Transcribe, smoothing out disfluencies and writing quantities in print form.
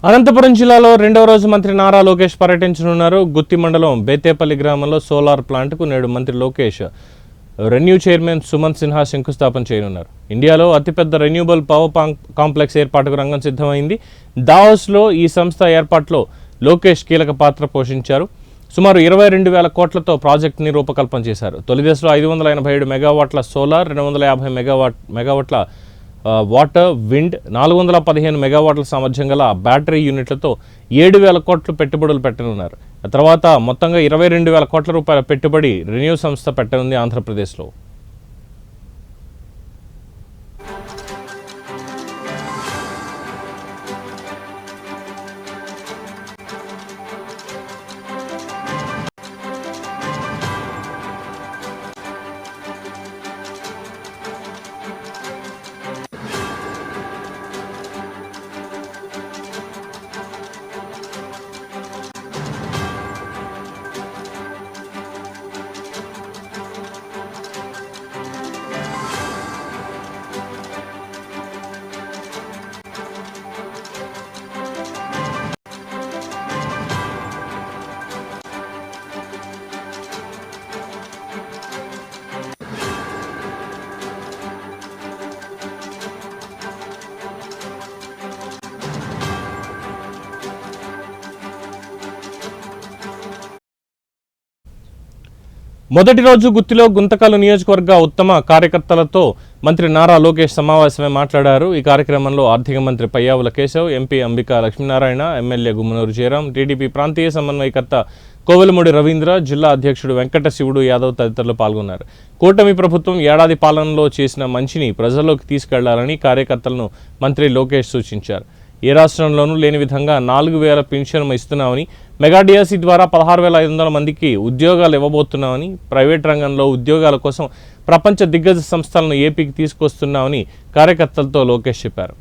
అనంతపురం జిల్లాలో రెండవ రోజు మంత్రి నారా లోకేష్ పర్యటించనున్నారు. గుత్తి మండలం బేతేపల్లి గ్రామంలో సోలార్ ప్లాంట్కు నేడు మంత్రి లోకేష్ రెన్యూ చైర్మన్ సుమంత్ సిన్హా శంకుస్థాపన చేయనున్నారు. ఇండియాలో అతిపెద్ద రెన్యూబుల్ పవర్ కాంప్లెక్స్ ఏర్పాటుకు రంగం సిద్ధమైంది. దావోస్లో ఈ సంస్థ ఏర్పాటులో లోకేష్ కీలక పాత్ర పోషించారు. సుమారు 22,000 కోట్లతో ప్రాజెక్టుని రూపకల్పన చేశారు. తొలి దశలో 587 మెగావాట్ల సోలార్, 250 మెగావాట్ల వాటర్, విండ్, 415 మెగావాట్ల సామర్థ్యం గల బ్యాటరీ యూనిట్లతో 7,000 కోట్లు పెట్టుబడులు పెట్టనున్నారు. ఆ తర్వాత మొత్తంగా 22,000 కోట్ల రూపాయల పెట్టుబడి రెన్యూ సంస్థ పెట్టనుంది ఆంధ్రప్రదేశ్లో. మొదటి రోజు గుత్తిలో గుంతకల్లు నియోజకవర్గ ఉత్తమ కార్యకర్తలతో మంత్రి నారా లోకేష్ సమావేశమై మాట్లాడారు. ఈ కార్యక్రమంలో ఆర్థిక మంత్రి Payyavula Keshav, MP Ambika Lakshminarayana, MLA Gummanuru Jayaram, TDP ప్రాంతీయ సమన్వయకర్త కోవెలమూడి రవీంద్ర, జిల్లా అధ్యక్షుడు వెంకట శివుడు యాదవ్ తదితరులు పాల్గొన్నారు. కూటమి ప్రభుత్వం ఏడాది పాలనలో చేసిన మంచిని ప్రజల్లోకి తీసుకెళ్లాలని కార్యకర్తలను మంత్రి లోకేష్ సూచించారు. ఏ రాష్ట్రంలోనూ లేని విధంగా 4,000 పెన్షన్ ఇస్తున్నామని, మెగా డిఎస్సి ద్వారా 16,500 మందికి ఉద్యోగాలు ఇవ్వబోతున్నామని, ప్రైవేట్ రంగంలో ఉద్యోగాల కోసం ప్రపంచ దిగ్గజ సంస్థలను ఏపీకి తీసుకొస్తున్నామని కార్యకర్తలతో లోకేష్ చెప్పారు.